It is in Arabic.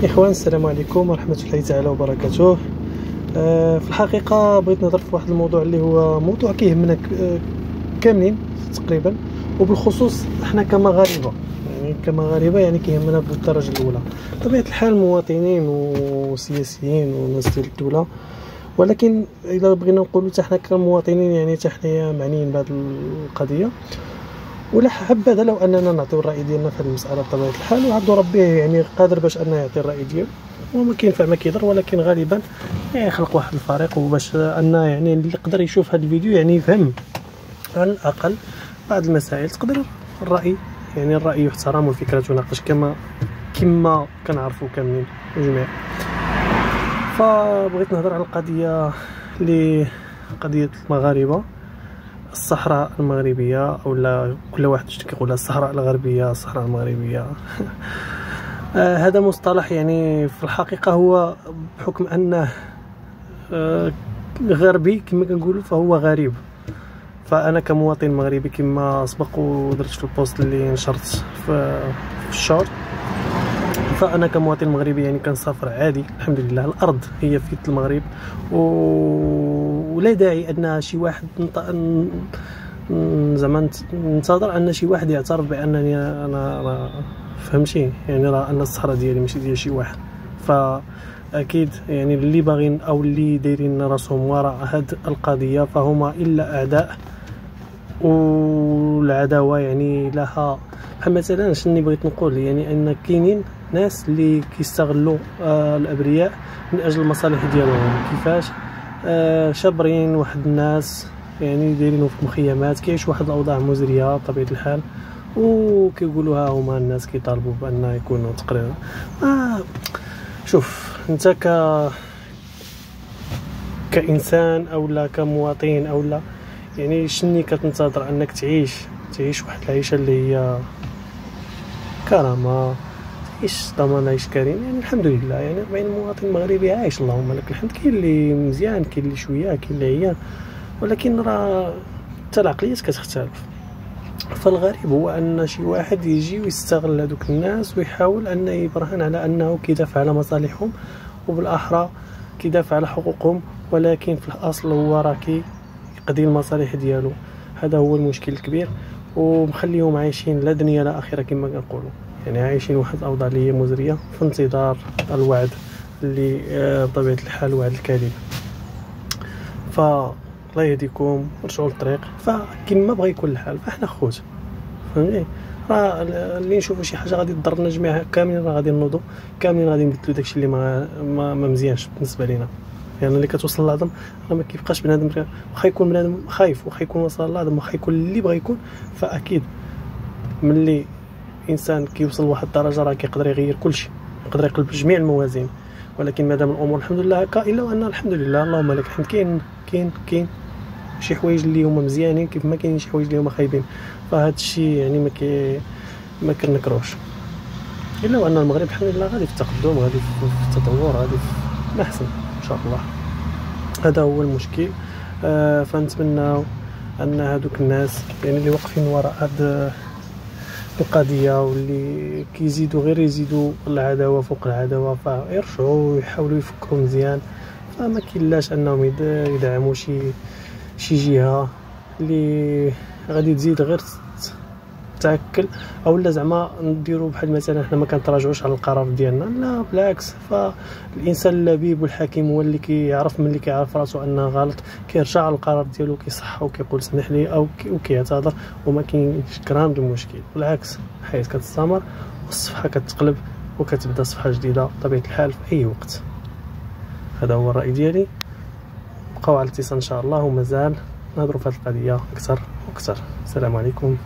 إخوان، السلام عليكم ورحمة الله تعالى وبركاته. في الحقيقة بغيت نهضر في واحد الموضوع اللي هو موضوع كيهمنا كاملين تقريبا، وبالخصوص احنا كمغاربة. يعني كيهمنا بالدرجة الأولى بطبيعة الحال مواطنين وسياسيين وناس ديال الدولة، ولكن إلا بغينا نقولوا حتى حنا كمواطنين يعني حتى حنايا معنيين بهذه القضية، ولا حبذا لو اننا نعطيو الراي ديالنا في هذه المساله بطبيعه الحال، وعبد ربي يعني قادر باش انه يعطي الراي ديالو، وما كينفع ما كيضر، ولكن غالبا يخلق واحد الفريق وباش ان يعني اللي يقدر يشوف هذا الفيديو يعني يفهم على الاقل بعض المسائل. تقدر الراي يحترم والفكره تناقش كما كنعرفوا كاملين جميع. فبغيت نهضر على القضيه اللي قضيه المغاربه، الصحراء المغربيه، اولا كل واحد كيقولها الصحراء الغربيه، الصحراء المغربيه. هذا مصطلح يعني في الحقيقه هو بحكم انه غربي كما كنقولوا فهو غريب. فانا كمواطن مغربي كما سبق ودرت في البوست اللي نشرت في الشورت، فانا كمواطن مغربي يعني كنسافر عادي الحمد لله. الارض هي في المغرب، ولا داعي ان شي واحد زعما ننتظر ان شي واحد يعترف بانني انا فهمتي، يعني راه ان الصحراء ديالي ماشي ديال شي واحد. فاكيد يعني اللي باغيين او اللي دايرين راسهم وراء هاد القضيه فهما الا اعداء، والعداوه يعني لها بحال مثلا شنو بغيت نقول، يعني ان كاينين ناس اللي كيستغلوا الابرياء من اجل المصالح ديالهم. كيفاش؟ شابرين واحد الناس يعني دايرينه في مخيمات، كيعيش واحد الاوضاع مزريه بطبيعه الحال، وكيقولوا ها هما الناس كيطالبوا بان يكونوا تقريبا. شوف انت كانسان او لا كمواطن او لا، يعني شني كتنتظر انك تعيش واحد العيشه اللي هي كرامه، تعيش ضمان عيش كريم. يعني الحمد لله يعني 40 مواطن مغربي عايش اللهم لك الحمد. كاين اللي مزيان، كاين اللي شويه، كاين اللي عيان، ولكن راه حتى العقليات كتختلف. فالغريب هو ان شي واحد يجي ويستغل هذوك الناس ويحاول ان يبرهن على انه كيدافع على مصالحهم، وبالاحرى كيدافع على حقوقهم، ولكن في الاصل هو راه كيقضي المصالح ديالو. هذا هو المشكل الكبير، ومخليهم عايشين لا دنيا لا اخره كما كنقولوا. يعني عايشين واحد الاوضاع اللي هي مزريه في انتظار الوعد اللي بطبيعه الحال وعد الكاذب. الله يهديكم ورجعوا للطريق. فكما بغى يكون الحال فاحنا خوت، فهمتي؟ راه اللي نشوفوا شي حاجه غادي تضرنا جميع كاملين، راه غادي نوضوا كاملين غادي نبدلوا داكشي اللي ما مزيانش بالنسبه لينا. يعني اللي كتوصل للعظم راه ما كيبقاش بنادم، واخا يكون بنادم خايف، واخا يكون وصل للعظم، واخا يكون اللي بغى يكون، فاكيد ملي انسان كيوصل لواحد الدرجه راه كيقدر يغير كلشي، يقدر يقلب جميع الموازين. ولكن مادام الامور الحمد لله هكا، الا وان الحمد لله اللهم لك الحمد كاين شي حوايج اللي هما مزيانين، كيف ما كاينين شي حوايج اللي هما خايبين. فهاد الشيء يعني ما كنكروش، الا وان المغرب الحمد لله غادي في التقدم، غادي في التطور، غادي في الاحسن ان شاء الله. هذا هو المشكل. فنتمنى ان هذوك الناس يعني اللي واقفين وراء هاد القضيه واللي كيزيدوا غير يزيدوا العداوه فوق العداوه، فيرجعوا ويحاولوا يفكروا مزيان. فما كاينلاش انهم يدعموا شي جهه اللي غادي تزيد غير تعكل، او لا زعما نديروا بحال مثلا حنا ما كنتراجعوش على القرار ديالنا. لا بالعكس، فالانسان اللبيب والحكيم هو اللي كيعرف ملي كيعرف راسو انه غلط كيرجع على القرار ديالو، كيصح وكيقول سمح لي او كيعتذر، وما كاينش كرام المشكل. بالعكس الحياه كتستمر والصفحه كتقلب وكتبدا صفحه جديده بطبيعه الحال في اي وقت. هذا هو الراي ديالي. بقاو على الاتصال ان شاء الله، ومازال نهضروا في هذه القضيه اكثر واكثر. السلام عليكم.